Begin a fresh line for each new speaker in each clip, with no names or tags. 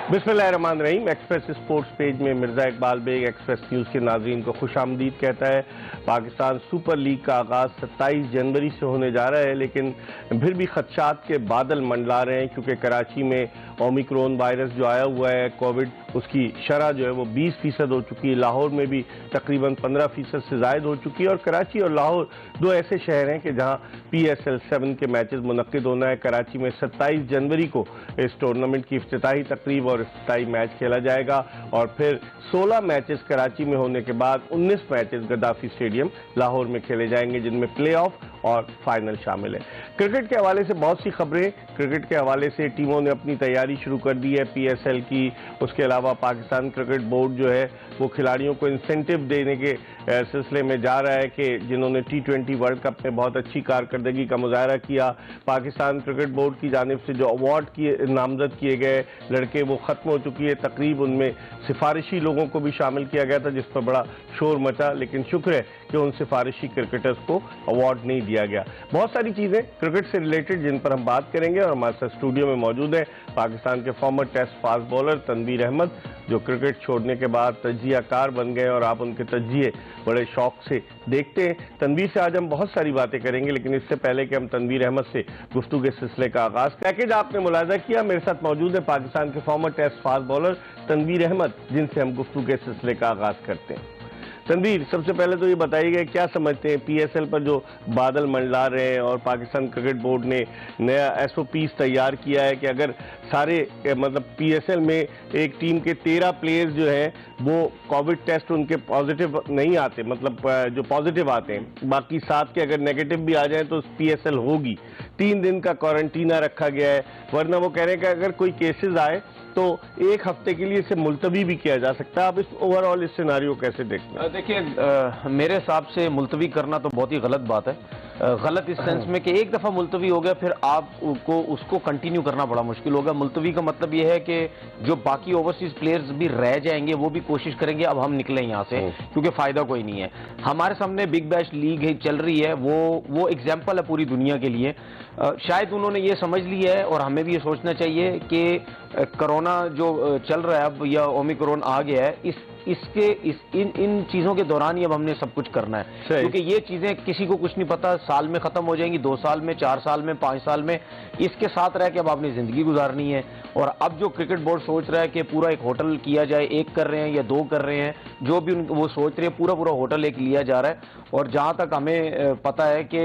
बिस्मिल्लाहिर्रहमानिर्रहीम। Express sports page में Mirza Iqbal Baig Express News के नाज़रीन को खुशामदीद कहता है। पाकिस्तान सुपर लीग का आगाज़ 27 जनवरी से होने जा रहा है, लेकिन फिर भी खदशात के बादल मंडला रहे हैं, क्योंकि कराची में ओमिक्रॉन वायरस जो आया हुआ है कोविड, उसकी शरह जो है वो 20% हो चुकी है। लाहौर में भी तकरीबन 15% से ज़ायद हो चुकी है। और कराची और लाहौर दो ऐसे शहर हैं कि जहाँ PSL 7 के मैचेस मुनक्किद होना है। कराची में 27 जनवरी को इस टूर्नामेंट की इफ्तिताही तकरीब और इफ्तिताही मैच खेला जाएगा, और फिर 16 मैचेस कराची में होने के बाद 19 मैचेस गद्दाफी स्टेडियम लाहौर में खेले जाएंगे, जिनमें प्ले ऑफ और फाइनल शामिल है। क्रिकेट के हवाले से बहुत सी खबरें। क्रिकेट के हवाले से टीमों ने अपनी तैयारी शुरू कर दी है PSL की। उसके अलावा पाकिस्तान क्रिकेट बोर्ड जो है वो खिलाड़ियों को इंसेंटिव देने के सिलसिले में जा रहा है कि जिन्होंने T20 वर्ल्ड कप में बहुत अच्छी कारकर्दगी का मुजाहरा किया। पाकिस्तान क्रिकेट बोर्ड की जानिब से जो अवार्ड नामजद किए गए लड़के वो ख़त्म हो चुकी है तकरीब। उनमें सिफारिशी लोगों को भी शामिल किया गया था, जिस पर बड़ा शोर मचा, लेकिन शुक्र है कि उन सिफारिशी क्रिकेटर्स को अवार्ड नहीं दिया गया। बहुत सारी चीज़ें क्रिकेट से रिलेटेड जिन पर हम बात करेंगे, और हमारे साथ स्टूडियो में मौजूद है पाकिस्तान के former test fast bowler Tanveer Ahmed, जो क्रिकेट छोड़ने के बाद तजियाकार बन गए और आप उनके तजिए बड़े शौक से देखते हैं। तनवीर से आज हम बहुत सारी बातें करेंगे, लेकिन इससे पहले कि हम तनवीर अहमद से गुफ्तगू के सिलसिले का आगाज पैकेज आपने मुलाजा किया, मेरे साथ मौजूद है पाकिस्तान के former test fast bowler Tanveer Ahmed, जिनसे हम गुफ्तगू के सिलसिले का आगाज करते हैं। तनवीर, सबसे पहले तो ये बताइएगा क्या समझते हैं PSL पर जो बादल मंडला रहे हैं, और पाकिस्तान क्रिकेट बोर्ड ने नया SOPs तैयार किया है कि अगर सारे मतलब PSL में एक टीम के 13 प्लेयर्स जो हैं वो कोविड टेस्ट उनके पॉजिटिव नहीं आते, मतलब जो पॉजिटिव आते हैं, बाकी 7 के अगर नेगेटिव भी आ जाएं तो PSL होगी। 3 दिन का क्वारंटीना रखा गया है, वरना वो कह रहे हैं कि अगर कोई केसेस आए तो 1 हफ्ते के लिए इसे मुलतवी भी किया जा सकता है। आप इस ओवरऑल इस सिनारियो कैसे देखते हैं?
देखिए, मेरे हिसाब से मुलतवी करना तो बहुत ही गलत बात है। गलत इस सेंस में कि एक दफ़ा मुलतवी हो गया फिर आपको उसको कंटिन्यू करना बड़ा मुश्किल होगा। मुलतवी का मतलब ये है कि जो बाकी ओवरसीज प्लेयर्स भी रह जाएंगे वो भी कोशिश करेंगे अब हम निकलें यहाँ से, क्योंकि फ़ायदा कोई नहीं है। हमारे सामने बिग बैश लीग चल रही है, वो एग्जाम्पल है पूरी दुनिया के लिए। शायद उन्होंने ये समझ लिया है, और हमें भी ये सोचना चाहिए कि कोरोना जो चल रहा है अब, या ओमिक्रॉन आ गया है, इन चीज़ों के दौरान ही अब हमने सब कुछ करना है, क्योंकि ये चीज़ें किसी को कुछ नहीं पता, साल में ख़त्म हो जाएंगी, 2 साल में, 4 साल में, 5 साल में। इसके साथ रह के अब आपने ज़िंदगी गुजारनी है। और अब जो क्रिकेट बोर्ड सोच रहा है कि पूरा एक होटल किया जाए, 1 कर रहे हैं या 2 कर रहे हैं, जो भी वो सोच रहे हैं, पूरा होटल एक लिया जा रहा है। और जहाँ तक हमें पता है कि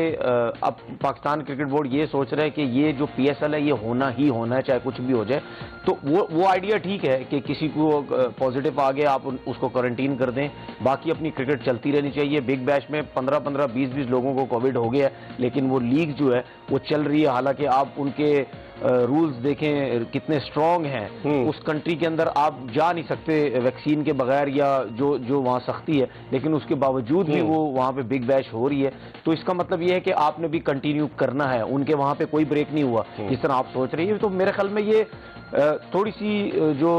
अब पाकिस्तान क्रिकेट बोर्ड ये सोच रहा है कि ये जो PSL है ये होना ही होना है, चाहे कुछ भी हो जाए। तो वो आइडिया ठीक है कि किसी को पॉजिटिव आ गया आप उसको क्वारंटीन कर दें, बाकी अपनी क्रिकेट चलती रहनी चाहिए। बिग बैश में 15-15, 20-20 लोगों को कोविड हो गया है, लेकिन वो लीग जो है वो चल रही है। हालांकि आप उनके रूल्स देखें कितने स्ट्रॉन्ग हैं। उस कंट्री के अंदर आप जा नहीं सकते वैक्सीन के बगैर, या जो वहाँ सख्ती है, लेकिन उसके बावजूद भी वो वहाँ पे बिग बैश हो रही है। तो इसका मतलब ये है कि आपने भी कंटिन्यू करना है। उनके वहाँ पे कोई ब्रेक नहीं हुआ जिस तरह आप सोच रही है। तो मेरे ख्याल में ये थोड़ी सी जो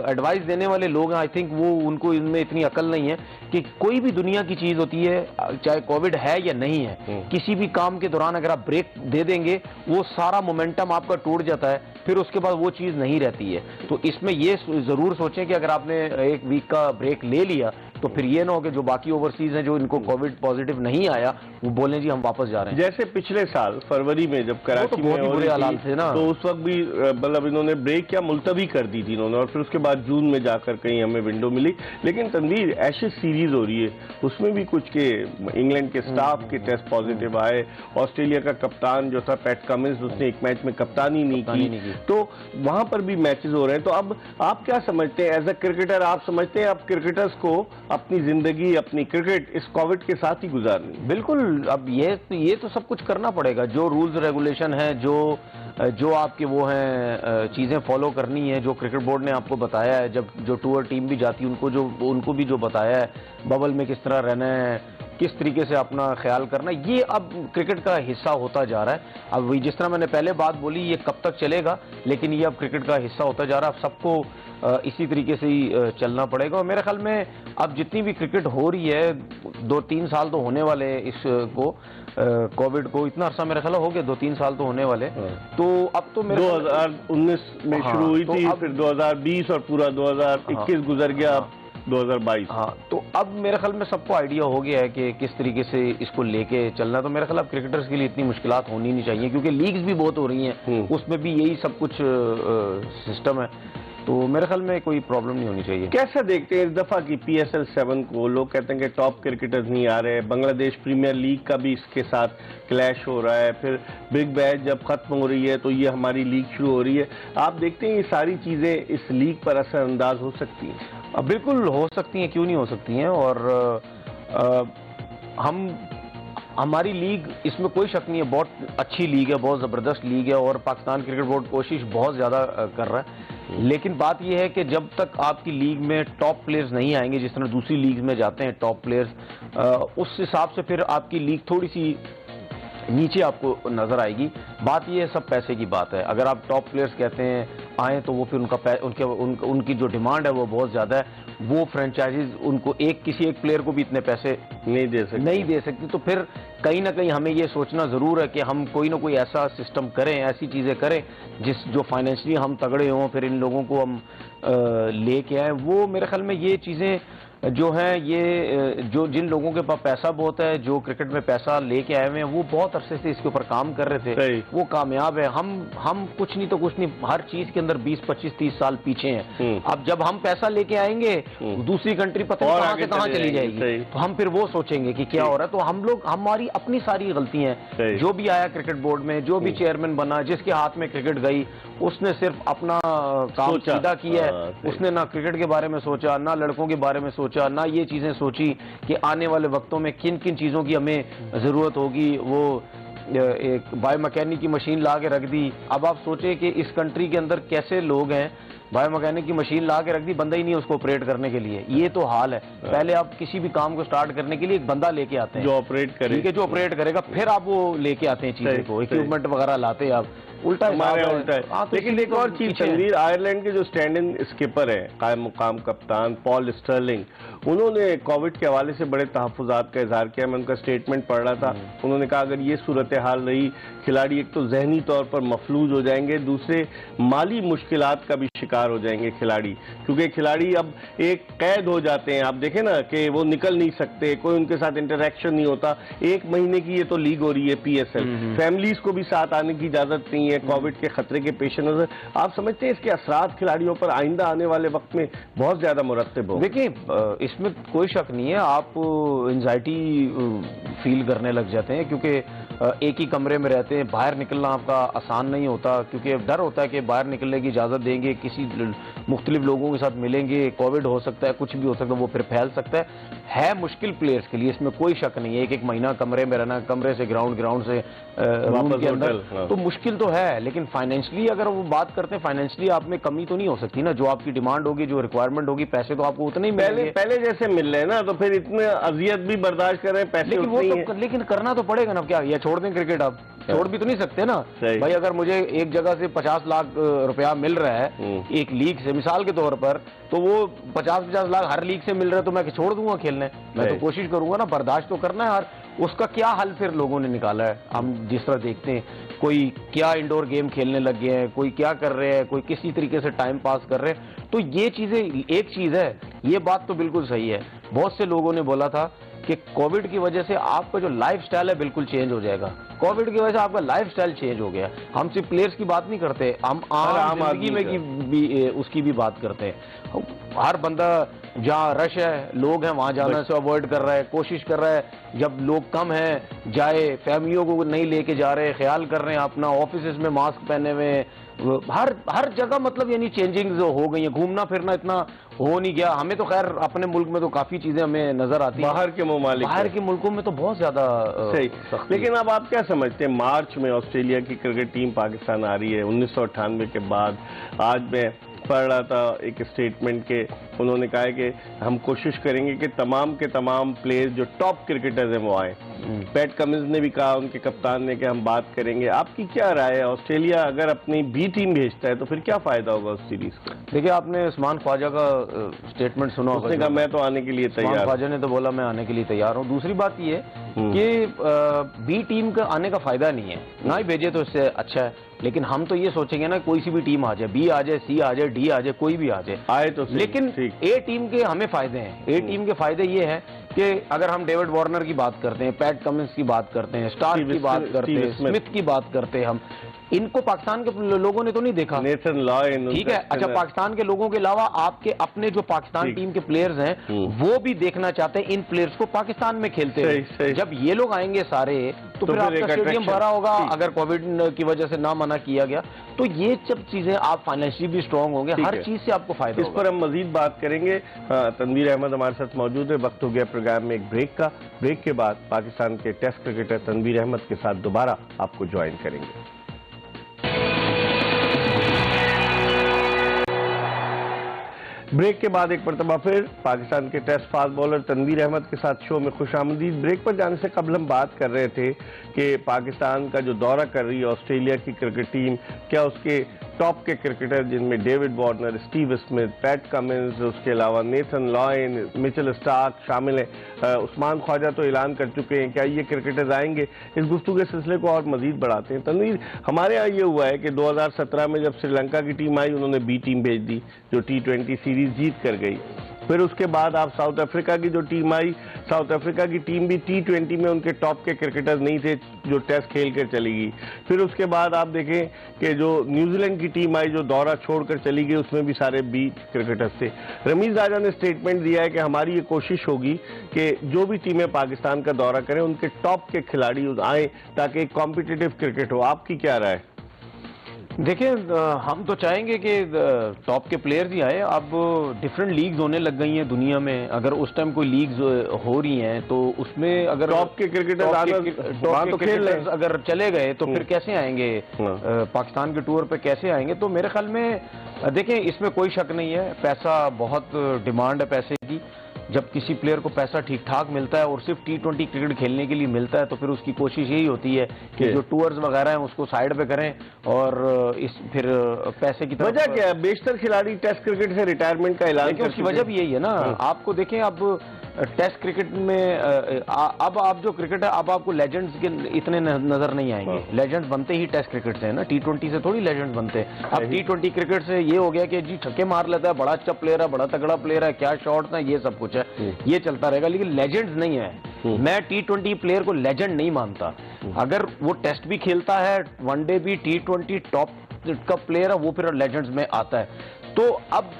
एडवाइस देने वाले लोग हैं, आई थिंक वो उनको इनमें इतनी अकल नहीं है कि कोई भी दुनिया की चीज़ होती है, चाहे कोविड है या नहीं है, किसी भी काम के दौरान अगर आप ब्रेक दे देंगे वो सारा मोमेंटम आपका टूट जाता है, फिर उसके बाद वो चीज़ नहीं रहती है। तो इसमें ये ज़रूर सोचें कि अगर आपने 1 वीक का ब्रेक ले लिया तो फिर ये ना हो कि जो बाकी ओवरसीज हैं जो इनको कोविड पॉजिटिव नहीं आया वो बोलें जी हम वापस जा रहे हैं।
जैसे पिछले साल फरवरी में जब कराची में
बुरे हालात थे ना,
तो उस वक्त भी मतलब इन्होंने ब्रेक क्या मुलतवी कर दी थी इन्होंने, और फिर उसके बाद जून में जाकर कहीं हमें विंडो मिली। लेकिन तनवीर, एशेज सीरीज हो रही है, उसमें भी कुछ के इंग्लैंड के स्टाफ के टेस्ट पॉजिटिव आए। ऑस्ट्रेलिया का कप्तान जो था पैट कमिंस, उसने 1 मैच में कप्तानी नहीं की, तो वहां पर भी मैचेस हो रहे हैं। तो अब आप क्या समझते हैं एज अ क्रिकेटर, आप समझते हैं अब क्रिकेटर्स को अपनी जिंदगी, अपनी क्रिकेट इस कोविड के साथ ही गुजारनी?
बिल्कुल, अब ये तो सब कुछ करना पड़ेगा। जो रूल्स रेगुलेशन है, जो आपके वो हैं चीज़ें फॉलो करनी है, जो क्रिकेट बोर्ड ने आपको बताया है, जब जो टूर टीम भी जाती है उनको भी जो बताया है, बबल में किस तरह रहना है, किस तरीके से अपना ख्याल करना, ये अब क्रिकेट का हिस्सा होता जा रहा है। अब वही जिस तरह मैंने पहले बात बोली, ये कब तक चलेगा, लेकिन ये अब क्रिकेट का हिस्सा होता जा रहा है। अब सबको इसी तरीके से ही चलना पड़ेगा। और मेरे ख्याल में अब जितनी भी क्रिकेट हो रही है, 2-3 साल तो होने वाले हैं इसको, कोविड को इतना अरसा मेरा ख्याल हो गया, 2-3 साल तो होने वाले। तो अब तो मेरे
2019 में शुरू हुई थी, फिर 2020 और पूरा 2021 गुजर गया, 2022।
हाँ, तो अब मेरे ख्याल में सबको आइडिया हो गया है कि किस तरीके से इसको लेके चलना। तो मेरे ख्याल अब क्रिकेटर्स के लिए इतनी मुश्किलात होनी नहीं चाहिए, क्योंकि लीग्स भी बहुत हो रही हैं, उसमें भी यही सब कुछ सिस्टम है। तो मेरे ख्याल में कोई प्रॉब्लम नहीं होनी चाहिए।
कैसा देखते हैं इस दफा की PSL 7 को? लोग कहते हैं कि टॉप क्रिकेटर्स नहीं आ रहे, बांग्लादेश प्रीमियर लीग का भी इसके साथ क्लैश हो रहा है, फिर बिग बैश जब खत्म हो रही है तो ये हमारी लीग शुरू हो रही है। आप देखते हैं ये सारी चीजें इस लीग पर असरअंदाज हो सकती हैं?
बिल्कुल हो सकती हैं, क्यों नहीं हो सकती हैं। और हमारी लीग, इसमें कोई शक नहीं है, बहुत अच्छी लीग है, बहुत ज़बरदस्त लीग है, और पाकिस्तान क्रिकेट बोर्ड कोशिश बहुत ज़्यादा कर रहा है। लेकिन बात यह है कि जब तक आपकी लीग में टॉप प्लेयर्स नहीं आएंगे, जिस तरह दूसरी लीग में जाते हैं टॉप प्लेयर्स, उस हिसाब से फिर आपकी लीग थोड़ी सी नीचे आपको नजर आएगी। बात यह है, सब पैसे की बात है। अगर आप टॉप प्लेयर्स कहते हैं आए, तो वो फिर उनकी जो डिमांड है वो बहुत ज़्यादा है। वो फ्रेंचाइजीज उनको किसी एक प्लेयर को भी इतने पैसे नहीं दे सकती। तो फिर कहीं ना कहीं हमें ये सोचना ज़रूर है कि हम कोई ना कोई ऐसा सिस्टम करें, ऐसी चीज़ें करें जो फाइनेंशियली हम तगड़े हों, फिर इन लोगों को हम लेके आए। वो मेरे ख्याल में ये चीज़ें जो हैं, ये जो जिन लोगों के पास पैसा बहुत है, जो क्रिकेट में पैसा लेके आए हुए हैं, वो बहुत अरसे से इसके ऊपर काम कर रहे थे, वो कामयाब है। हम कुछ नहीं तो कुछ नहीं, हर चीज के अंदर 20, 25, 30 साल पीछे हैं। अब जब हम पैसा लेके आएंगे, दूसरी कंट्री पता नहीं कहां से कहां चली जाएगी, तो हम फिर वो सोचेंगे कि क्या हो रहा है। तो हमारी अपनी सारी गलतियां, जो भी आया क्रिकेट बोर्ड में, जो भी चेयरमैन बना, जिसके हाथ में क्रिकेट गई, उसने सिर्फ अपना काम सीधा किया है। उसने ना क्रिकेट के बारे में सोचा, ना लड़कों के बारे में सोचा, ना ये चीजें सोची कि आने वाले वक्तों में किन किन चीजों की हमें जरूरत होगी। वो एक बायोमैकेनिक की मशीन ला के रख दी। अब आप सोचें कि इस कंट्री के अंदर कैसे लोग हैं, बायोमैकेनिक की मशीन ला के रख दी, बंदा ही नहीं है उसको ऑपरेट करने के लिए। ये तो हाल है। पहले आप किसी भी काम को स्टार्ट करने के लिए एक बंदा लेके आते हैं
जो ऑपरेट करे,
ठीक है, जो ऑपरेट करेगा, फिर आप वो लेके आते हैं चीजें को, इक्विपमेंट वगैरह लाते हैं आप। उल्टा है।
लेकिन एक और चीज, तनवीर, आयरलैंड के जो स्टैंड इन स्किपर है, कायम मुकाम कप्तान पॉल स्टर्लिंग, उन्होंने कोविड के हवाले से बड़े तहफ़्फ़ुज़ात का इजहार किया। मैं उनका स्टेटमेंट पढ़ रहा था। उन्होंने कहा अगर ये सूरत हाल रही, खिलाड़ी एक तो जहनी तौर पर मफलूज हो जाएंगे, दूसरे माली मुश्किलात का भी शिकार हो जाएंगे खिलाड़ी, क्योंकि खिलाड़ी अब एक कैद हो जाते हैं। आप देखें ना कि वो निकल नहीं सकते, कोई उनके साथ इंटरेक्शन नहीं होता। 1 महीने की ये तो लीग हो रही है PSL, फैमिलीज को भी साथ आने की इजाजत नहीं है कोविड के खतरे के पेश नजर। आप समझते हैं इसके असरात खिलाड़ियों पर आइंदा आने वाले वक्त में बहुत ज्यादा मुरत्तब हो?
देखिए, इसमें कोई शक नहीं है, आप एंजाइटी फील करने लग जाते हैं, क्योंकि एक ही कमरे में रहते हैं, बाहर निकलना आपका आसान नहीं होता, क्योंकि डर होता है कि बाहर निकलने की इजाज़त देंगे, किसी मुख्तलिफ लोगों के साथ मिलेंगे, कोविड हो सकता है, कुछ भी हो सकता है, वो फिर फैल सकता है मुश्किल प्लेयर्स के लिए, इसमें कोई शक नहीं है। एक महीना कमरे में रहना, कमरे से ग्राउंड से रूम के अंदर, तो मुश्किल तो है। लेकिन फाइनेंशियली अगर वो बात करते हैं, फाइनेंशियली आप में कमी तो नहीं हो सकती ना। जो आपकी डिमांड होगी, जो रिक्वायरमेंट होगी, पैसे तो आपको उतने ही मिलेंगे,
पहले जैसे मिल रहे हैं ना, तो फिर इतने अजियत भी बर्दाश्त कर रहे हैं, पैसे
लेकिन वो तो लेकिन करना तो पड़ेगा ना। क्या या छोड़ दें क्रिकेट? आप छोड़ भी तो नहीं सकते ना भाई। अगर मुझे एक जगह से 50 लाख रुपया मिल रहा है एक लीग से, मिसाल के तौर पर, तो वो 50-50 लाख हर लीग से मिल रहा है, तो मैं छोड़ दूंगा खेलने? मैं तो कोशिश करूंगा ना, बर्दाश्त तो करना है यार। उसका क्या हल फिर लोगों ने निकाला है? हम जिस तरह देखते हैं, कोई क्या इंडोर गेम खेलने लग गए हैं, कोई क्या कर रहे हैं, कोई किसी तरीके से टाइम पास कर रहे हैं। तो ये चीजें, एक चीज है, ये बात तो बिल्कुल सही है। बहुत से लोगों ने बोला था कि कोविड की वजह से आपका जो लाइफ स्टाइल है बिल्कुल चेंज हो जाएगा। कोविड की वजह से आपका लाइफ स्टाइल चेंज हो गया। हम सिर्फ प्लेयर्स की बात नहीं करते, हम आम जिंदगी में भी उसकी भी बात करते हैं। हर बंदा जहाँ रश है, लोग हैं, वहां जाने से अवॉइड कर रहा है, कोशिश कर रहा है जब लोग कम हैं जाए, फैमिलियों को नहीं लेके जा रहे, ख्याल कर रहे हैं अपना, ऑफिस में मास्क पहने हुए, हर जगह मतलब यानी चेंजिंग हो गई है। घूमना फिरना इतना हो नहीं गया। हमें तो खैर अपने मुल्क में तो काफी चीजें हमें नजर आती हैं, बाहर के मुल्कों में तो बहुत ज्यादा
सही। लेकिन अब आप क्या समझते हैं, मार्च में ऑस्ट्रेलिया की क्रिकेट टीम पाकिस्तान आ रही है 1998 के बाद। आज मैं पढ़ रहा था एक स्टेटमेंट के उन्होंने कहा है कि हम कोशिश करेंगे कि तमाम के तमाम प्लेयर्स जो टॉप क्रिकेटर्स हैं वो आए। पैट कमिंस ने भी कहा, उनके कप्तान ने, कि हम बात करेंगे। आपकी क्या राय है? ऑस्ट्रेलिया अगर अपनी बी टीम भेजता है तो फिर क्या फायदा होगा उस सीरीज का?
देखिए, आपने उस्मान ख्वाजा का स्टेटमेंट सुना होगा।
उसने कहा मैं तो आने के लिए तैयार।
उस्मान ख्वाजा ने तो बोला मैं आने के लिए तैयार हूँ। दूसरी बात ये कि बी टीम का आने का फायदा नहीं है, ना ही भेजे तो इससे अच्छा है। लेकिन हम तो ये सोचेंगे ना, कोई सी भी टीम आ जाए, बी आ जाए, सी आ जाए, डी आ जाए, कोई भी आ जाए, आए तो सही। लेकिन ए टीम के हमें फायदे हैं। ए टीम के फायदे ये हैं कि अगर हम डेविड वार्नर की बात करते हैं, पैट कमिंस की बात करते हैं, स्टार्क की बात करते हैं, स्मिथ की बात करते हैं, हम इनको पाकिस्तान के लोगों ने तो नहीं देखा।
नेथन लॉयन,
ठीक है, अच्छा, पाकिस्तान के लोगों के अलावा आपके अपने जो पाकिस्तान टीम के प्लेयर्स हैं वो भी देखना चाहते हैं इन प्लेयर्स को पाकिस्तान में खेलते हैं। जब ये लोग आएंगे सारे तो फिर आपका स्टेडियम भरा होगा। अगर कोविड की वजह से ना मना किया गया तो ये सब चीजें, आप फाइनेंशियली भी स्ट्रांग होंगे, हर चीज से आपको फायदा होगा।
इस पर हम मजीद बात करेंगे। तनवीर अहमद हमारे साथ मौजूद है। वक्त हो गया प्रोग्राम में एक ब्रेक का। ब्रेक के बाद पाकिस्तान के टेस्ट क्रिकेटर तनवीर अहमद के साथ दोबारा आपको ज्वाइन करेंगे। ब्रेक के बाद एक मरतबा फिर पाकिस्तान के test fast bowler Tanveer Ahmed के साथ शो में खुशामदीद। ब्रेक पर जाने से कबल हम बात कर रहे थे कि पाकिस्तान का जो दौरा कर रही है ऑस्ट्रेलिया की क्रिकेट टीम, क्या उसके टॉप के क्रिकेटर जिनमें David Warner, Steve Smith, PAT Cummins, उसके अलावा नेथन लॉयन, मिचेल स्टार्क शामिल हैं। उस्मान ख्वाजा तो ऐलान कर चुके हैं। क्या ये क्रिकेटर्स आएंगे? इस गुफ्तगू के सिलसिले को और मजीद बढ़ाते हैं। तनवीर, हमारे यहाँ ये हुआ है कि 2017 में जब श्रीलंका की टीम आई, उन्होंने बी टीम भेज दी जो T20 सीरीज जीत कर गई। फिर उसके बाद आप साउथ अफ्रीका की जो टीम आई, साउथ अफ्रीका की टीम भी T20 में उनके टॉप के क्रिकेटर्स नहीं थे जो टेस्ट खेल कर चली गई। फिर उसके बाद आप देखें कि जो न्यूजीलैंड की टीम आई जो दौरा छोड़कर चली गई, उसमें भी सारे बी क्रिकेटर्स थे। रमीज राजा ने स्टेटमेंट दिया है कि हमारी ये कोशिश होगी कि जो भी टीमें पाकिस्तान का दौरा करें उनके टॉप के खिलाड़ी आए ताकि एक कॉम्पिटिटिव क्रिकेट हो। आपकी क्या राय?
देखिए, हम तो चाहेंगे कि टॉप के प्लेयर्स ही आए। अब डिफरेंट लीग्स होने लग गई हैं दुनिया में। अगर उस टाइम कोई लीग्स हो रही हैं तो उसमें अगर
टॉप के क्रिकेटर्स
अगर चले गए तो फिर कैसे आएंगे पाकिस्तान के टूर पे, कैसे आएंगे? तो मेरे ख्याल में देखें, इसमें कोई शक नहीं है, पैसा बहुत डिमांड है पैसे की। जब किसी प्लेयर को पैसा ठीक ठाक मिलता है और सिर्फ T20 क्रिकेट खेलने के लिए मिलता है तो फिर उसकी कोशिश यही होती है कि जो टूर्स वगैरह हैं उसको साइड पे करें और फिर पैसे की तरफ।
वजह क्या है? बेशतर खिलाड़ी टेस्ट क्रिकेट से रिटायरमेंट का ऐलान
करते हैं। उसकी वजह भी यही है ना। आपको देखें, अब टेस्ट क्रिकेट में अब आप जो क्रिकेट है, अब आपको लेजेंड्स के इतने नजर नहीं आएंगे। लेजेंड्स बनते ही टेस्ट क्रिकेट से है ना, T20 से थोड़ी लेजेंड्स बनते हैं। अब T20 क्रिकेट से ये हो गया कि जी छक्के मार लेता है, बड़ा अच्छा प्लेयर है, बड़ा तगड़ा प्लेयर है, क्या शॉट्स हैं, ये सब कुछ है, ये चलता रहेगा। लेकिन लेजेंड्स नहीं है। मैं T20 प्लेयर को लेजेंड नहीं मानता। अगर वो टेस्ट भी खेलता है, वनडे भी, T20 टॉप का प्लेयर है, वो फिर लेजेंड्स में आता है। तो अब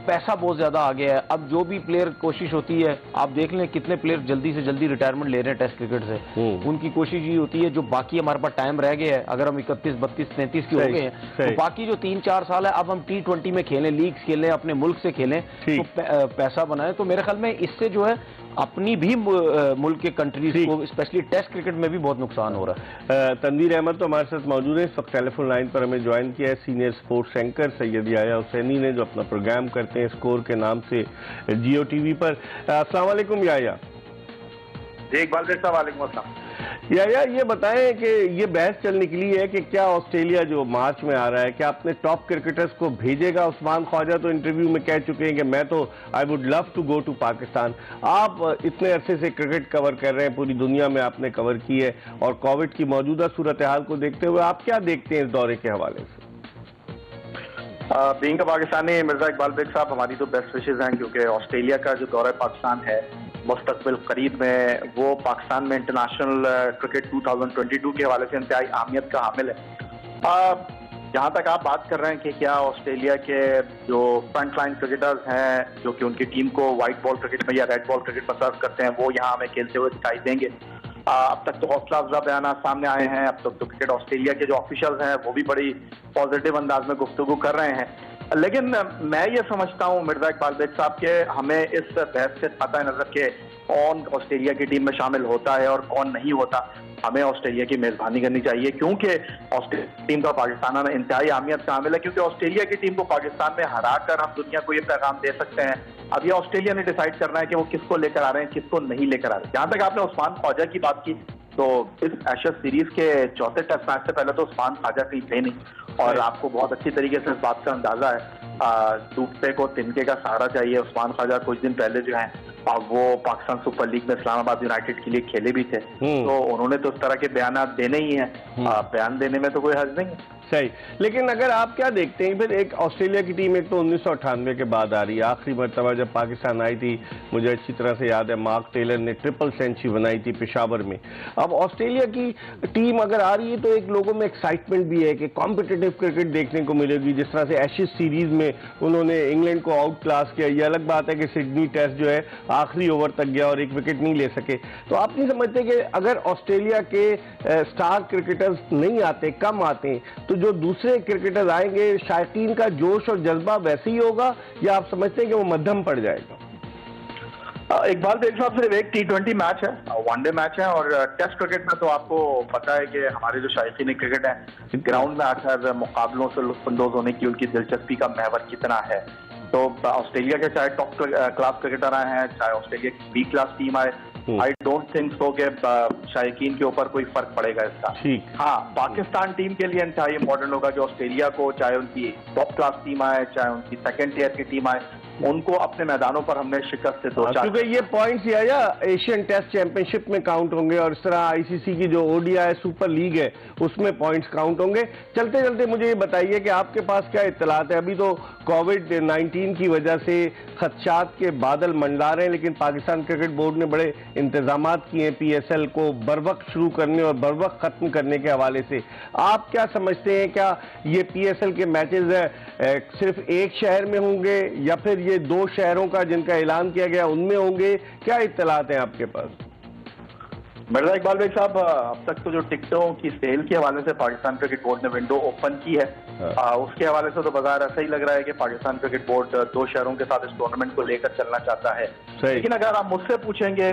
पैसा बहुत ज्यादा आ गया है। अब जो भी प्लेयर कोशिश होती है, आप देख लें कितने प्लेयर जल्दी से जल्दी रिटायरमेंट ले रहे हैं टेस्ट क्रिकेट से। उनकी कोशिश ये होती है, जो बाकी हमारे पास टाइम रह गया है, अगर हम 31, 32, 33 के हो गए हैं तो बाकी जो 3-4 साल है अब हम T20 में खेलें, लीग्स खेलें, अपने मुल्क से खेलें, तो पैसा बनाए। तो मेरे ख्याल में इससे जो है अपनी भी मुल्क के कंट्रीज को, स्पेशली टेस्ट क्रिकेट में भी बहुत नुकसान हो रहा है।
तनवीर अहमद तो हमारे साथ मौजूद है। इस वक्त टेलीफोन लाइन पर हमें ज्वाइन किया है senior sports anchor Syed Yahya Hussaini ने, जो अपना प्रोग्राम करते हैं स्कोर के नाम से जियो टीवी पर। अस्सलाम वालेकुम याया।
जी इकबाल साहब, वालेकुम अस्सलाम।
याया, ये बताएं कि ये बहस चल निकली है कि क्या ऑस्ट्रेलिया जो मार्च में आ रहा है, क्या अपने टॉप क्रिकेटर्स को भेजेगा? उस्मान ख्वाजा तो इंटरव्यू में कह चुके हैं कि मैं तो I would love to go to Pakistan. आप इतने अरसे से क्रिकेट कवर कर रहे हैं, पूरी दुनिया में आपने कवर की है, और कोविड की मौजूदा सूरत हाल को देखते हुए आप क्या देखते हैं इस दौरे के हवाले से?
बीइंग पाकिस्तानी मिर्जा इकबाल बेग साहब, हमारी तो बेस्ट विशेज हैं, क्योंकि ऑस्ट्रेलिया का जो दौरा पाकिस्तान है मुस्तकबिल करीब में, वो पाकिस्तान में इंटरनेशनल क्रिकेट 2022 के हवाले से इंतहाई अहमियत का हामिल है। जहाँ तक आप बात कर रहे हैं कि क्या ऑस्ट्रेलिया के जो फ्रंट लाइन क्रिकेटर्स हैं जो कि उनकी टीम को व्हाइट बॉल क्रिकेट में या रेड बॉल क्रिकेट में सर्व करते हैं, वो यहाँ हमें खेलते हुए दिखाई देंगे? अब तक तो हौसला अफजा बयान सामने आए हैं। अब तक तो क्रिकेट ऑस्ट्रेलिया के जो ऑफिशियल्स हैं वो भी बड़ी पॉजिटिव अंदाज में गुफ्तगू कर रहे हैं। लेकिन मैं ये समझता हूँ मिर्जा इकबाल बेग साहब के, हमें इस बहस से कतई नजर के कौन ऑस्ट्रेलिया की टीम में शामिल होता है और कौन नहीं होता, हमें ऑस्ट्रेलिया की मेजबानी करनी चाहिए, क्योंकि ऑस्ट्रेलिया टीम का पाकिस्तान में इंतहाई अहमियत शामिल है, क्योंकि ऑस्ट्रेलिया की टीम को पाकिस्तान में हराकर हम दुनिया को ये पैगाम दे सकते हैं। अब ये ऑस्ट्रेलिया ने डिसाइड करना है कि वो किसको लेकर आ रहे हैं, किसको नहीं लेकर आ रहे हैं। जहां तक आपने उस्मान ख्वाजा की बात की, तो इस एशेज सीरीज के चौथे टेस्ट मैच से पहले तो उस्मान ख्वाजा कहीं थे नहीं, और आपको बहुत अच्छी तरीके से इस बात का अंदाजा है। टूटते को तिनके का सहारा चाहिए। उस्मान ख्वाजा कुछ दिन पहले जो है वो पाकिस्तान सुपर लीग में इस्लामाबाद यूनाइटेड के लिए खेले भी थे, तो उन्होंने तो उस तरह के बयान देने ही हैं। बयान देने में तो कोई हर्ज नहीं है।
सही, लेकिन अगर आप क्या देखते हैं, फिर एक ऑस्ट्रेलिया की टीम एक तो 1998 के बाद आ रही है। आखिरी मरतबा जब पाकिस्तान आई थी, मुझे अच्छी तरह से याद है, मार्क टेलर ने ट्रिपल सेंचुरी बनाई थी पेशावर में। अब ऑस्ट्रेलिया की टीम अगर आ रही है तो एक लोगों में एक्साइटमेंट भी है कि कॉम्पिटिटिव क्रिकेट देखने को मिलेगी। जिस तरह से एशेज सीरीज में उन्होंने इंग्लैंड को आउट क्लास किया। ये अलग बात है कि सिडनी टेस्ट जो है आखिरी ओवर तक गया और एक विकेट नहीं ले सके। तो आप नहीं समझते कि अगर ऑस्ट्रेलिया के स्टार क्रिकेटर्स नहीं आते, कम आते, तो जो दूसरे क्रिकेटर्स आएंगे शायकीन का जोश और जज्बा वैसे ही होगा, या आप समझते हैं कि वो मध्यम पड़ जाएगा?
इकबाल बेग साहब, सिर्फ एक T20 मैच है, वनडे मैच है, और टेस्ट क्रिकेट में तो आपको पता है कि हमारे जो शायकीन क्रिकेट है ग्राउंड में आकर मुकाबलों से लुत्फानंदोज होने की उनकी दिलचस्पी का महवर कितना है। तो ऑस्ट्रेलिया के चाहे टॉप क्लास क्रिकेटर आए हैं, चाहे ऑस्ट्रेलिया की बी क्लास टीम आए, आई डोंट थिंक सो कि शायकीन के ऊपर कोई फर्क पड़ेगा इसका। हाँ, पाकिस्तान टीम के लिए इंतहाई इंपॉर्टेंट होगा कि ऑस्ट्रेलिया को, चाहे उनकी टॉप क्लास टीम आए, चाहे उनकी सेकंड टियर की टीम आए, उनको अपने मैदानों पर हमने शिकस्त से 2-4,
क्योंकि ये पॉइंट्स या एशियन टेस्ट चैंपियनशिप में काउंट होंगे, और इस तरह आईसीसी की जो ओडीआई सुपर लीग है उसमें पॉइंट्स काउंट होंगे। चलते चलते मुझे ये बताइए कि आपके पास क्या इत्तलात है। अभी तो कोविड-19 की वजह से खदशात के बादल मंडरा रहे हैं, लेकिन पाकिस्तान क्रिकेट बोर्ड ने बड़े इंतजामात किए हैं पीएसएल को बरवक्त शुरू करने और बरवक्त खत्म करने के हवाले से। आप क्या समझते हैं, क्या ये पीएसएल के मैचेस सिर्फ एक शहर में होंगे, या फिर ये 2 शहरों का जिनका ऐलान किया गया उनमें होंगे? क्या इत्तलात हैं आपके पास?
मिर्जा इकबाल बेग साहब, अब तक तो जो टिकटों की सेल के हवाले से पाकिस्तान क्रिकेट बोर्ड ने विंडो ओपन की है, उसके हवाले से तो बाजार ऐसा ही लग रहा है कि पाकिस्तान क्रिकेट बोर्ड 2 शहरों के साथ इस टूर्नामेंट को लेकर चलना चाहता है। लेकिन अगर आप मुझसे पूछेंगे,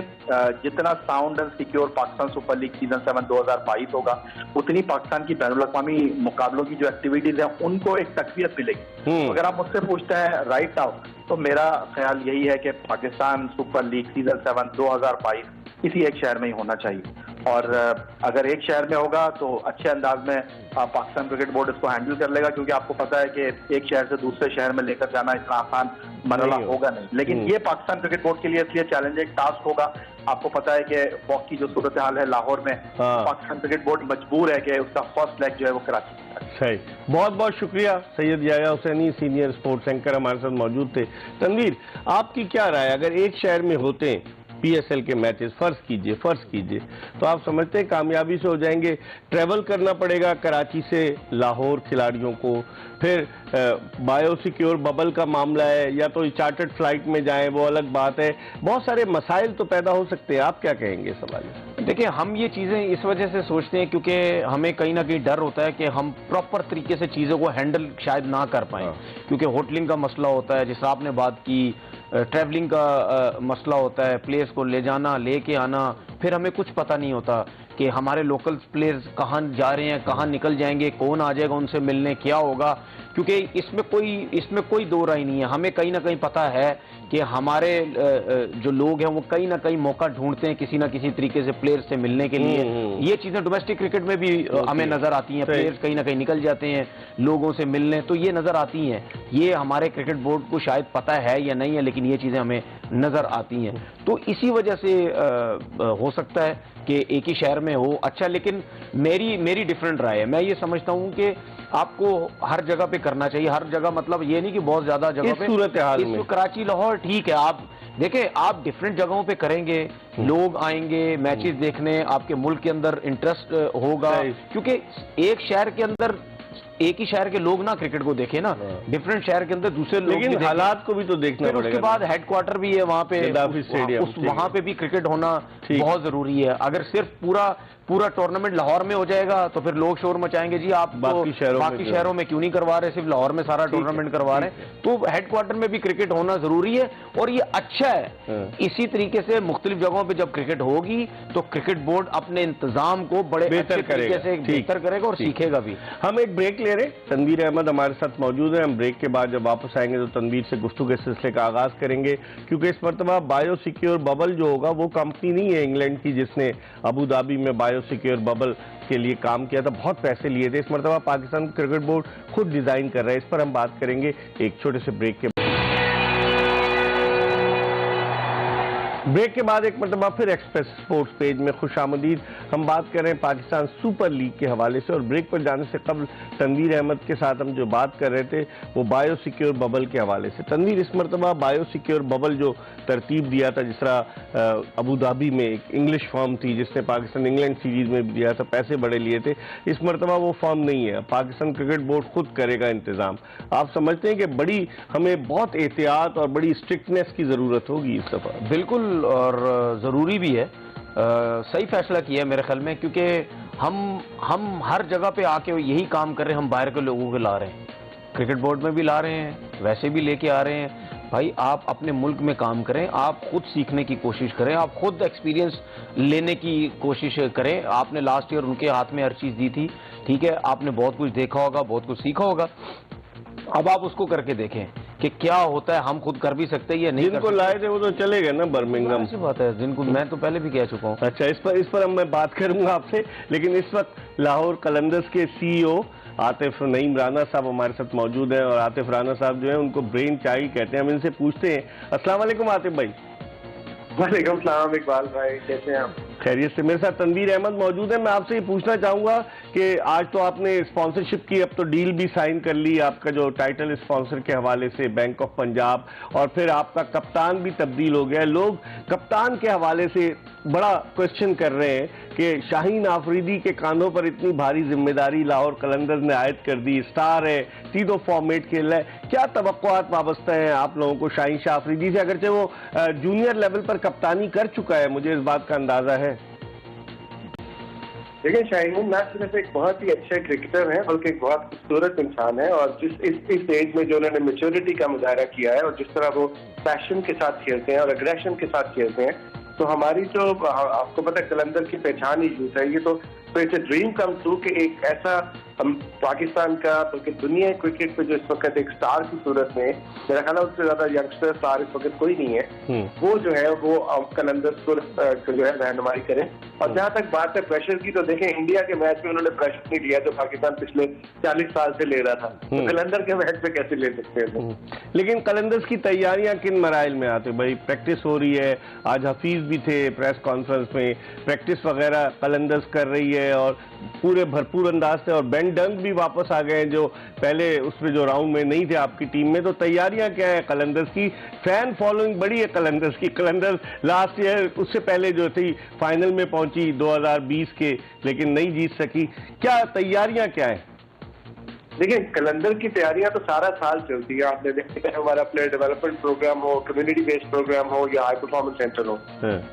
जितना sound and secure Pakistan super league season 7 2022 होगा, उतनी पाकिस्तान की बैनुल अक़वामी मुकाबलों की जो एक्टिविटीज हैं उनको एक तक़वियत मिलेगी। अगर आप मुझसे पूछते हैं राइट नाउ, तो मेरा ख्याल यही है कि पाकिस्तान सुपर लीग सीजन 7 2022 किसी एक शहर में ही होना चाहिए, और अगर एक शहर में होगा तो अच्छे अंदाज में पाकिस्तान क्रिकेट बोर्ड इसको हैंडल कर लेगा, क्योंकि आपको पता है कि एक शहर से दूसरे शहर में लेकर जाना इतना आसान मरला होगा नहीं। लेकिन ये पाकिस्तान क्रिकेट बोर्ड के लिए इसलिए चैलेंजिंग टास्क होगा। आपको पता है कि वक्त की जो सूरत हाल है लाहौर में, पाकिस्तान क्रिकेट बोर्ड मजबूर है कि उसका फर्स्ट लेग जो है वो कराची।
सही, बहुत बहुत शुक्रिया। Syed Yahya Hussaini senior sports anchor हमारे साथ मौजूद थे। तनवीर, आपकी क्या राय, अगर एक शहर में होते हैं पीएसएल के मैचेस, फर्ज कीजिए, तो आप समझते हैं कामयाबी से हो जाएंगे? ट्रैवल करना पड़ेगा कराची से लाहौर खिलाड़ियों को, फिर बायो सिक्योर बबल का मामला है, या तो चार्टर्ड फ्लाइट में जाएं, वो अलग बात है। बहुत सारे मसाइल तो पैदा हो सकते हैं। आप क्या कहेंगे इस हवाले से?
देखिए, हम ये चीज़ें इस वजह से सोचते हैं क्योंकि हमें कहीं ना कहीं डर होता है कि हम प्रॉपर तरीके से चीज़ों को हैंडल शायद ना कर पाएं, क्योंकि होटलिंग का मसला होता है, जिस आपने बात की, ट्रैवलिंग का मसला होता है, प्लेयर्स को ले जाना, लेके आना, फिर हमें कुछ पता नहीं होता कि हमारे लोकल प्लेयर्स कहाँ जा रहे हैं, कहाँ निकल जाएंगे, कौन आ जाएगा उनसे मिलने, क्या होगा, क्योंकि इसमें कोई दो राय नहीं है। हमें कहीं ना कहीं पता है कि हमारे जो लोग हैं वो कहीं ना कहीं मौका ढूंढते हैं किसी ना किसी तरीके से प्लेयर्स से मिलने के लिए। ये चीज़ें डोमेस्टिक क्रिकेट में भी हमें नज़र आती हैं, प्लेयर्स कहीं ना कहीं निकल जाते हैं लोगों से मिलने, तो ये नज़र आती हैं। ये हमारे क्रिकेट बोर्ड को शायद पता है या नहीं है, लेकिन ये चीज़ें हमें नज़र आती हैं। तो इसी वजह से हो सकता है कि एक ही शहर में हो। अच्छा, लेकिन मेरी डिफरेंट राय है। मैं ये समझता हूँ कि आपको हर जगह पे करना चाहिए। हर जगह मतलब ये नहीं कि बहुत ज्यादा जगह पे,
सूरत हाल में
कराची लाहौर ठीक है, आप देखें, आप डिफरेंट जगहों पे करेंगे, लोग आएंगे मैचेस देखने, आपके मुल्क के अंदर इंटरेस्ट होगा, क्योंकि एक शहर के अंदर एक ही शहर के लोग ना क्रिकेट को देखें ना, डिफरेंट शहर के अंदर दूसरे लोग,
लेकिन हालात को भी तो देखना पड़ेगा।
उसके बाद हेडक्वार्टर भी है वहाँ पे, वहाँ पे भी क्रिकेट होना बहुत जरूरी है। अगर सिर्फ पूरा पूरा टूर्नामेंट लाहौर में हो जाएगा तो फिर लोग शोर मचाएंगे, जी आप
बाकी
शहरों में क्यों नहीं करवा रहे, सिर्फ लाहौर में सारा टूर्नामेंट करवा रहे हैं। तो हेडक्वार्टर में भी क्रिकेट होना जरूरी है और ये अच्छा है। इसी तरीके से मुख्तलिफ जगहों पे जब क्रिकेट होगी तो क्रिकेट बोर्ड अपने इंतजाम को बड़े अच्छे तरीके से बेहतर करेगा और सीखेगा भी।
हम एक ब्रेक ले रहे हैं, तनवीर अहमद हमारे साथ मौजूद है। हम ब्रेक के बाद जब वापस आएंगे तो तनवीर से गुफ्तगू के सिलसिले का आगाज करेंगे, क्योंकि इस मरतबा बायो सिक्योर बबल जो होगा वो कंपनी नहीं है इंग्लैंड की जिसने अबू धाबी में बायो सिक्योर बबल के लिए काम किया था, बहुत पैसे लिए थे। इस मरतबा पाकिस्तान क्रिकेट बोर्ड खुद डिजाइन कर रहा है। इस पर हम बात करेंगे एक छोटे से ब्रेक के बाद। एक मरतबा फिर एक्सप्रेस स्पोर्ट्स पेज में खुशामदीद। हम बात कर रहे हैं पाकिस्तान सुपर लीग के हवाले से, और ब्रेक पर जाने से कबल तनवीर अहमद के साथ हम जो बात कर रहे थे वो बायो सिक्योर बबल के हवाले से। तनवीर, इस मरतबा बायो सिक्योर बबल जो तरतीब दिया था, जिस तरह अबू धाबी में एक इंग्लिश फर्म थी जिसने पाकिस्तान इंग्लैंड सीरीज में दिया था, पैसे बड़े लिए थे, इस मरतबा वो फर्म नहीं है, पाकिस्तान क्रिकेट बोर्ड खुद करेगा इंतजाम। आप समझते हैं कि बड़ी हमें बहुत एहतियात और बड़ी स्ट्रिक्टनेस की जरूरत होगी इस दफा?
बिल्कुल, और ज़रूरी भी है। सही फैसला किया है मेरे ख्याल में, क्योंकि हम हर जगह पे आके यही काम कर रहे हैं, हम बाहर के लोगों को ला रहे हैं, क्रिकेट बोर्ड में भी ला रहे हैं, वैसे भी लेके आ रहे हैं। भाई आप अपने मुल्क में काम करें, आप खुद सीखने की कोशिश करें, आप खुद एक्सपीरियंस लेने की कोशिश करें। आपने लास्ट ईयर उनके हाथ में हर चीज़ दी थी, ठीक है, आपने बहुत कुछ देखा होगा, बहुत कुछ सीखा होगा, अब आप उसको करके देखें कि क्या होता है। हम खुद कर भी सकते हैं या नहीं।
जिनको लाए थे वो तो चले गए ना बर्मिंघम।
अच्छी बात है, जिनको मैं तो पहले भी कह चुका हूँ।
अच्छा, इस पर मैं बात करूंगा आपसे, लेकिन इस वक्त लाहौर कलंदर्स के CEO आतिफ नईम राना साहब हमारे साथ मौजूद हैं, और आतिफ राना साहब जो है उनको ब्रेन चाय कहते हैं। हम इनसे पूछते हैं। अस्सलाम वालेकुम आतिफ भाई।
वालेकुम सलाम इकबाल भाई, कैसे हैं आप?
खैरियत से। मेरे साथ तनवीर अहमद मौजूद है। मैं आपसे ये पूछना चाहूंगा कि आज तो आपने स्पॉन्सरशिप की, अब तो डील भी साइन कर ली, आपका जो टाइटल स्पॉन्सर के हवाले से बैंक ऑफ पंजाब, और फिर आपका कप्तान भी तब्दील हो गया। लोग कप्तान के हवाले से बड़ा क्वेश्चन कर रहे हैं कि शाहीन आफरीदी के कांधों पर इतनी भारी जिम्मेदारी लाहौर कलंदर्स ने आयद कर दी, स्टार है, सीधो फॉर्मेट खेल रहा है, क्या तवक्कुआत वाबस्ता हैं आप लोगों को शाहीन शाह आफरीदी से? अगरचे वो जूनियर लेवल पर कप्तानी कर चुका है, मुझे इस बात का अंदाजा है।
देखिए, शाहीन ना सिर्फ एक बहुत ही अच्छे क्रिकेटर है बल्कि एक बहुत खूबसूरत इंसान है, और इस एज में जो उन्होंने मैच्योरिटी का मुजाहरा किया है और जिस तरह वो पैशन के साथ खेलते हैं और एग्रेशन के साथ खेलते हैं, तो हमारी जो आपको पता है कलंदर की पहचान ही यूथ है। ये तो इट्स ड्रीम कम ट्रू कि एक ऐसा पाकिस्तान का बल्कि दुनिया क्रिकेट पे जो इस वक्त एक स्टार की सूरत में, मेरा ख्याल है उससे ज्यादा यंगस्टर स्टार इस वक्त कोई नहीं है, वो जो है वो कलंदर्स को जो है रहनुमाई करें। और जहां तक बात है प्रेशर की, तो देखें इंडिया के मैच में उन्होंने प्रेशर नहीं लिया जो पाकिस्तान पिछले 40 साल से ले रहा था, तो कलंदर के मैच में कैसे ले सकते हैं?
लेकिन कलंदर्स की तैयारियां किन मराइल में आते भाई? प्रैक्टिस हो रही है, आज हफीज भी थे प्रेस कॉन्फ्रेंस में, प्रैक्टिस वगैरह कलंदर्स कर रही है और पूरे भरपूर अंदाज से, और बेन डंग भी वापस आ गए जो पहले उसमें जो राउंड में नहीं थे आपकी टीम में। तो तैयारियां क्या है कलंदर्स की? फैन फॉलोइंग बड़ी है कलंदर्स की। कलंदर्स लास्ट ईयर उससे पहले जो थी फाइनल में पहुंची 2020 के, लेकिन नहीं जीत सकी। क्या तैयारियां क्या है?
देखिए, कलंदर की तैयारियां तो सारा साल चलती है। आपने देखा है हमारा प्लेयर डेवलपमेंट प्रोग्राम हो, कम्युनिटी बेस्ड प्रोग्राम हो या हाई परफॉर्मेंस सेंटर हो,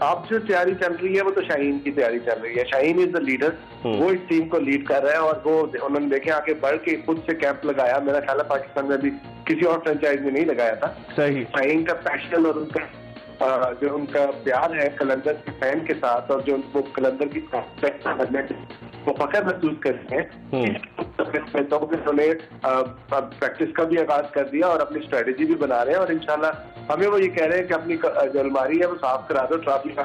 अब जो तैयारी चल रही है वो तो शाहीन की तैयारी चल रही है। शाहीन इज द लीडर, वो इस टीम को लीड कर रहा है, और वो उन्होंने देखे आके बढ़ के खुद से कैंप लगाया। मेरा ख्याल है पाकिस्तान में भी किसी और फ्रेंचाइज में नहीं लगाया था।
सही,
शाहीन का पैशन और उनका जो उनका प्यार है कलंदर के फैन के साथ, और जो उनको कलंदर की वो फख्र महसूस करते हैं, तो उन्होंने प्रैक्टिस का भी आगाज कर दिया और अपनी स्ट्रेटेजी भी बना रहे हैं, और इंशाल्लाह हमें वो ये कह रहे हैं कि अपनी जो अलमारी है वो साफ करा दो, ट्रॉफी का।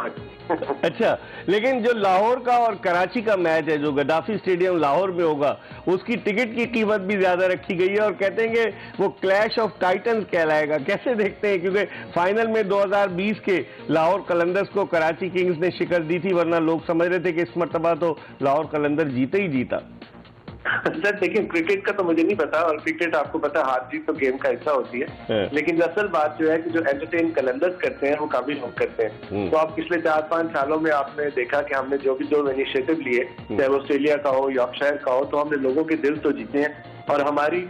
अच्छा, लेकिन जो लाहौर का और कराची का मैच है जो गद्दाफी स्टेडियम लाहौर में होगा, उसकी टिकट की कीमत भी ज्यादा रखी गई है, और कहते हैं कि वो क्लैश ऑफ टाइटन्स कहलाएगा। कैसे देखते हैं? क्योंकि फाइनल में 2020 के लाहौर कलंदर्स को कराची किंग्स ने शिकस्त दी थी, वरना लोग समझ रहे थे कि इस मरतबा तो लाहौर कलंदर जीते ही जीता।
सर देखिए, क्रिकेट का तो मुझे नहीं पता, और क्रिकेट आपको पता है हार जीत तो गेम का हिस्सा होती है, लेकिन असल बात जो है कि जो एंटरटेन कलंदर्स करते हैं वो काफी लोग करते हैं। तो आप पिछले 4-5 सालों में आपने देखा कि हमने जो इनिशिएटिव लिए, चाहे वो ऑस्ट्रेलिया का हो, यॉर्कशायर का हो, तो हमने लोगों के दिल तो जीते हैं, और हमारी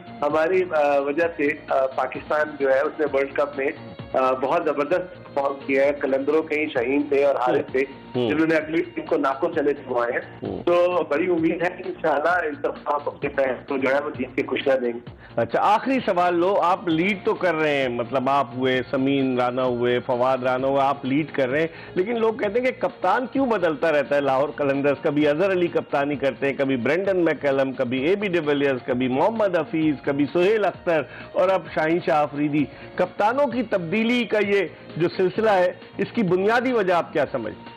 वजह से पाकिस्तान जो है उसने वर्ल्ड कप में बहुत जबरदस्त परफॉर्म किया है। कलंदरों के ही शाहीन थे और हारिस थे, जिन्होंने अगली टीम को नाको चले जुआए हैं। तो बड़ी उम्मीद है कि इंशाल्लाह इस दफा आप अपने पैर को जो है वो जीत के खुशियां देंगे।
अच्छा, आखिरी सवाल लो, आप लीड तो कर रहे हैं, मतलब आप हुए, समीन राना हुए, फवाद राना हुए, आप लीड कर रहे हैं, लेकिन लोग कहते हैं कि कप्तान क्यों बदलता रहता है लाहौर कलंदर्स? कभी अजहर अली कप्तानी करते हैं, कभी ब्रेंडन मैकलम, कभी एबी डिविलियर्स, कभी मोहम्मद हफीज, कभी सोहेल अख्तर और अब शाहीन शाह अफरीदी। कप्तानों की तब्दीली का ये जो सिलसिला है, इसकी बुनियादी वजह आप क्या समझते?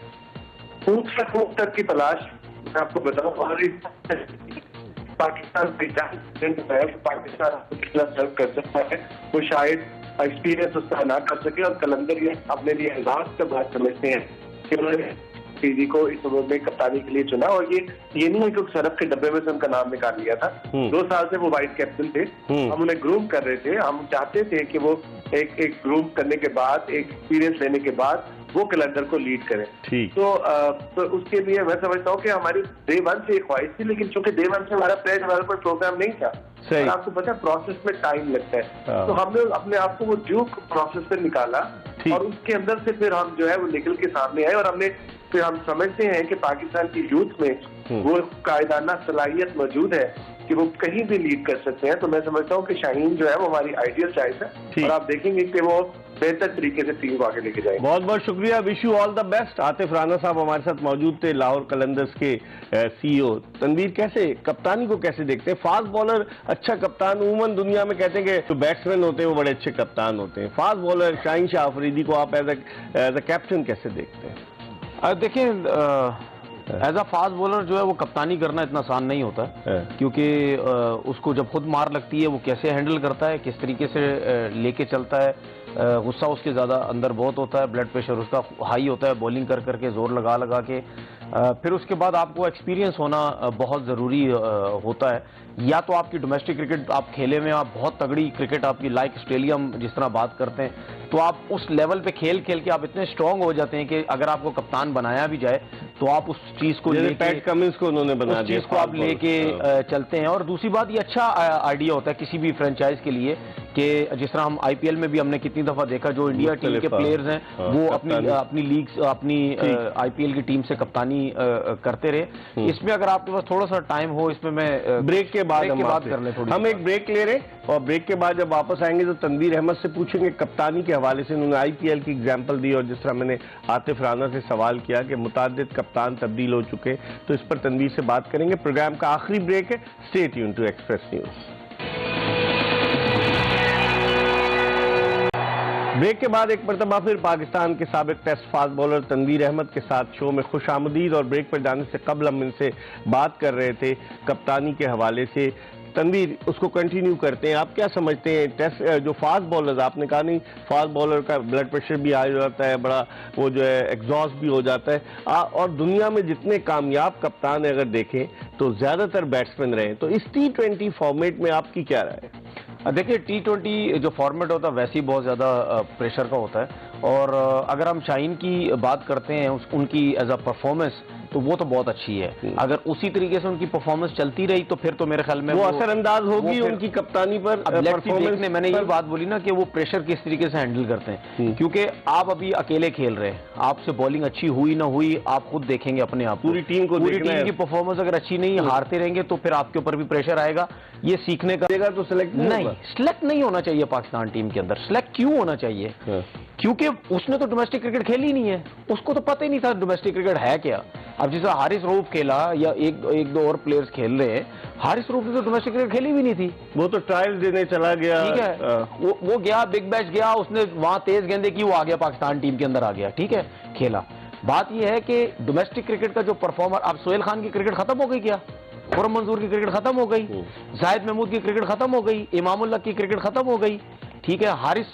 खूब तक की तलाश। मैं आपको बताऊं, हमारी पाकिस्तान पाकिस्तान कितना सर्व कर सकता है, वो शायद एक्सपीरियंस उसका ना कर सके, और कलंदर ये अपने लिए एहसास का बात समझते हैं कि उन्होंने पीजी को इस उम्र में कप्तानी के लिए चुना। और ये नहीं है कि सरफ के डब्बे में से उनका नाम निकाल लिया था। 2 साल से वो वाइस कैप्टन थे, हम उन्हें ग्रूम कर रहे थे, हम चाहते थे कि वो एक ग्रूम करने के बाद, एक एक्सपीरियंस लेने के बाद वो कलंदर को लीड करें। तो उसके लिए मैं समझता हूँ कि हमारी डे 1 से एक ख्वाहिश थी, लेकिन चूंकि डे 1 से हमारा प्लेयर डेवलपमेंट प्रोग्राम नहीं था, और आपको पता है प्रोसेस में टाइम लगता है, तो हमने अपने आप को वो ड्यूक प्रोसेस से निकाला, और उसके अंदर से फिर हम जो है वो निकल के सामने आए, और फिर हम समझते हैं कि पाकिस्तान की यूथ में वो कायदाना सलाहियत मौजूद है कि वो कहीं भी लीड कर सकते हैं। तो मैं समझता हूँ कि शाहीन जो है वो हमारी आइडियल चॉइस है, और आप देखेंगे कि वो बेहतर तरीके से टीम को आगे लेके जाएंगे।
बहुत बहुत शुक्रिया, wish you all the best. Atif Rana साहब हमारे साथ मौजूद थे, लाहौर कलंदर्स के CEO। तनवीर, कैसे कप्तानी को कैसे देखते हैं? फास्ट बॉलर अच्छा कप्तान, उमूमन दुनिया में कहते हैं कि जो बैट्समैन होते हैं वो बड़े अच्छे कप्तान होते हैं। फास्ट बॉलर शाहीन शाह अफरीदी को आप एज ए कैप्टन कैसे देखते हैं?
देखिए, एज अ फास्ट बॉलर जो है वो कप्तानी करना इतना आसान नहीं होता है, क्योंकि उसको जब खुद मार लगती है वो कैसे हैंडल करता है, किस तरीके से लेके चलता है। गुस्सा उसके ज़्यादा अंदर बहुत होता है, ब्लड प्रेशर उसका हाई होता है, बॉलिंग कर करके जोर लगा लगा के। फिर उसके बाद आपको एक्सपीरियंस होना बहुत ज़रूरी होता है। या तो आपकी डोमेस्टिक क्रिकेट आप खेले में, आप बहुत तगड़ी क्रिकेट आपकी, लाइक ऑस्ट्रेलिया जिस तरह बात करते हैं, तो आप उस लेवल पे खेल खेल के आप इतने स्ट्रांग हो जाते हैं कि अगर आपको कप्तान बनाया भी जाए तो आप उस चीज़ को लेके,
पैट कमिंस को उन्होंने बना दिया,
चीज़ को आप लेके चलते हैं। और दूसरी बात, ये अच्छा आइडिया होता है किसी भी फ्रेंचाइज के लिए कि जिस तरह हम IPL में भी हमने कितनी दफा देखा, जो इंडिया टीम के प्लेयर्स हैं वो अपनी लीग्स, अपनी IPL की टीम से कप्तानी करते रहे। इसमें अगर आपके पास थोड़ा सा टाइम हो, इसमें मैं
ब्रेक के बाद
कर लें थोड़ी,
हम एक ब्रेक ले रहे हैं, और ब्रेक के बाद जब वापस आएंगे तो तनवीर अहमद से पूछेंगे कप्तानी के हवाले से। उन्होंने IPL की एग्जाम्पल दी, और जिस तरह मैंने आतिफ राना से सवाल किया कि मुतादिद कप्तान तब्दील हो चुके, तो इस पर तनवीर से बात करेंगे। प्रोग्राम का आखिरी ब्रेक है, stay tune to Express News. Break के बाद एक मरतबा फिर पाकिस्तान के साबिक test fast bowler Tanveer Ahmed के साथ शो में खुशामदीद। और ब्रेक पर जाने से कबल हम इनसे बात कर रहे थे कप्तानी के हवाले से। तनवीर, उसको कंटिन्यू करते हैं, आप क्या समझते हैं टेस्ट जो फास्ट बॉलर्स, आपने कहा नहीं फास्ट बॉलर का ब्लड प्रेशर भी आ जाता है, बड़ा वो जो है एग्जॉस्ट भी हो जाता है, और दुनिया में जितने कामयाब कप्तान अगर देखें तो ज़्यादातर बैट्समैन रहे, तो इस T20 फॉर्मेट में आपकी क्या राय है?
देखिए, T20 जो फॉर्मेट होता है वैसे ही बहुत ज़्यादा प्रेशर का होता है, और अगर हम शाहीन की बात करते हैं उनकी एज अ परफॉर्मेंस, तो वो तो बहुत अच्छी है। अगर उसी तरीके से उनकी परफॉर्मेंस चलती रही तो फिर तो मेरे ख्याल में
वो असरअंदाज होगी उनकी कप्तानी पर।
परफॉर्मेंस ने, मैंने ये बात बोली ना कि वो प्रेशर किस तरीके से हैंडल करते हैं, क्योंकि आप अभी अकेले खेल रहे हैं, आपसे बॉलिंग अच्छी हुई ना हुई आप खुद देखेंगे अपने आप,
पूरी टीम
की परफॉर्मेंस अगर अच्छी नहीं, हारते रहेंगे तो फिर आपके ऊपर भी प्रेशर आएगा। ये सीखने का देगा तो सिलेक्ट नहीं होना चाहिए पाकिस्तान टीम के अंदर। सिलेक्ट क्यों होना चाहिए? क्योंकि उसने तो डोमेस्टिक क्रिकेट खेली ही नहीं है, उसको तो पता ही नहीं था डोमेस्टिक क्रिकेट है क्या। अब जैसे हारिस रऊफ खेला या एक दो और प्लेयर्स खेल रहे हैं, हारिस रऊफ ने तो डोमेस्टिक क्रिकेट खेली भी नहीं थी,
वो तो ट्रायल देने चला गया,
ठीक है, वो गया बिग बैश गया, उसने वहां तेज गेंदे की, वो आ गया पाकिस्तान टीम के अंदर आ गया, ठीक है, खेला। बात यह है कि डोमेस्टिक क्रिकेट का जो परफॉर्मर, अब सोहेल खान की क्रिकेट खत्म हो गई क्या? खुर्रम मंजूर की क्रिकेट खत्म हो गई, जाहिद महमूद की क्रिकेट खत्म हो गई, इमामुल्लाह की क्रिकेट खत्म हो गई, ठीक है, हारिस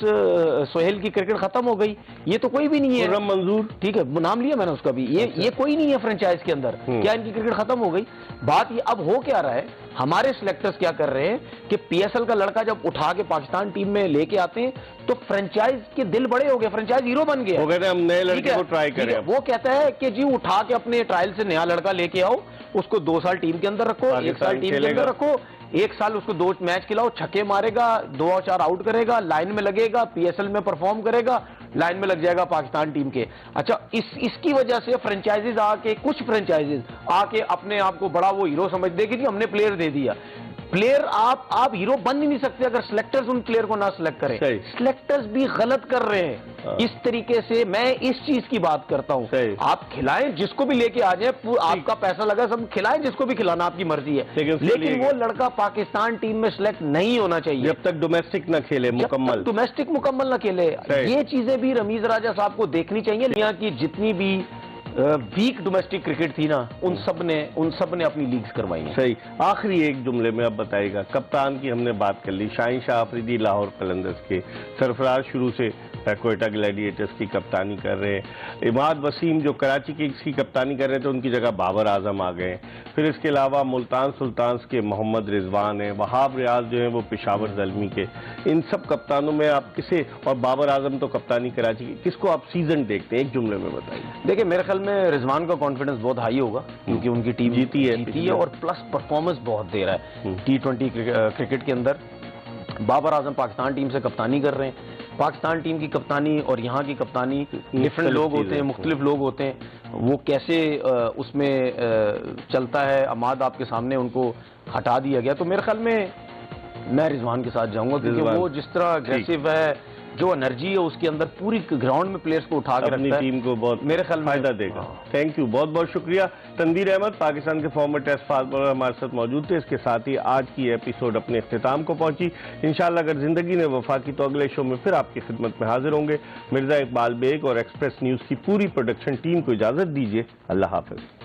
सोहेल की क्रिकेट खत्म हो गई, ये तो कोई भी नहीं है।
खुर्रम मंजूर,
ठीक है, नाम लिया मैंने उसका भी, ये कोई नहीं है फ्रेंचाइज के अंदर, क्या इनकी क्रिकेट खत्म हो गई? बात ये अब हो क्या रहा है, हमारे सिलेक्टर्स क्या कर रहे हैं कि PSL का लड़का जब उठा के पाकिस्तान टीम में लेके आते हैं तो फ्रेंचाइज के दिल बड़े हो गए, फ्रेंचाइज हीरो बन गया।
वो कहते हैं हम नए लड़के को ट्राई करें।
वो कहता है कि जी उठा के अपने ट्रायल से नया लड़का लेके आओ, उसको 2 साल टीम के अंदर रखो, 1 साल टीम के अंदर रखो, 1 साल उसको 2 मैच खिलाओ, छक्के मारेगा, 2 और 4 आउट करेगा, लाइन में लगेगा, PSL में परफॉर्म करेगा, लाइन में लग जाएगा पाकिस्तान टीम के। अच्छा, इसकी वजह से फ्रेंचाइजीज आके, कुछ फ्रेंचाइजीज आके अपने आप को बड़ा वो हीरो समझ दे कि जी हमने प्लेयर दे दिया। प्लेयर आप हीरो बन ही नहीं सकते अगर सिलेक्टर्स उन प्लेयर को ना सिलेक्ट करें। सिलेक्टर्स भी गलत कर रहे हैं इस तरीके से। मैं इस चीज की बात करता हूं, आप खिलाएं जिसको भी लेके आ जाए, आपका पैसा लगा, सब खिलाएं जिसको भी खिलाना, आपकी मर्जी है, लेकिन वो लड़का पाकिस्तान टीम में सिलेक्ट नहीं होना चाहिए
जब तक डोमेस्टिक ना खेले मुकम्मल,
डोमेस्टिक मुकम्मल ना खेले। ये चीजें भी रमीज राजा साहब को देखनी चाहिए। दुनिया की जितनी भी वीक डोमेस्टिक क्रिकेट थी ना, उन सब ने अपनी लीग्स करवाई हैं।
सही। आखिरी एक जुमले में अब बताइएगा, कप्तान की हमने बात कर ली, शाहीन शाह अफरीदी लाहौर कलंदर्स के, सरफराज शुरू से कोयटा ग्लैडिएटर्स की कप्तानी कर रहे हैं, इमाद वसीम जो कराची किंग्स की कप्तानी कर रहे थे उनकी जगह बाबर आजम आ गए, फिर इसके अलावा मुल्तान सुल्तान्स के मोहम्मद रिजवान हैं, वहाब रियाज जो है वो पेशावर ज़ल्मी के, इन सब कप्तानों में आप किसे, और बाबर आजम तो कप्तानी कराची की, किसको आप सीजन देखते हैं? एक जुमले में बताइए।
देखिए, मेरे ख्याल में रिजवान का कॉन्फिडेंस बहुत हाई होगा क्योंकि उनकी टीम जीती है और प्लस परफॉर्मेंस बहुत दे रहा है T20 क्रिकेट के अंदर। बाबर आजम पाकिस्तान टीम से कप्तानी कर रहे हैं। पाकिस्तान टीम की कप्तानी और यहाँ की कप्तानी डिफरेंट लोग होते हैं, मुख्तलिफ लोग होते हैं, वो कैसे उसमें चलता है। अमाद आपके सामने, उनको हटा दिया गया, तो मेरे ख्याल में मैं रिजवान के साथ जाऊंगा क्योंकि वो जिस तरह अग्रेसिव है, जो एनर्जी है उसके अंदर, पूरी ग्राउंड में प्लेयर्स को उठा के
अपनी
रखता है,
टीम को बहुत
मेरे ख्याल में
फायदा देगा। थैंक यू, बहुत बहुत शुक्रिया। तनवीर अहमद पाकिस्तान के फॉर्मर टेस्ट फास्ट बॉलर हमारे साथ मौजूद थे। इसके साथ ही आज की एपिसोड अपने इख्तिताम को पहुंची। इंशाल्लाह अगर जिंदगी ने वफा की तो अगले शो में फिर आपकी खिदमत में हाजिर होंगे। मिर्जा इकबाल बेग और एक्सप्रेस न्यूज की पूरी प्रोडक्शन टीम को इजाजत दीजिए। अल्लाह हाफिज।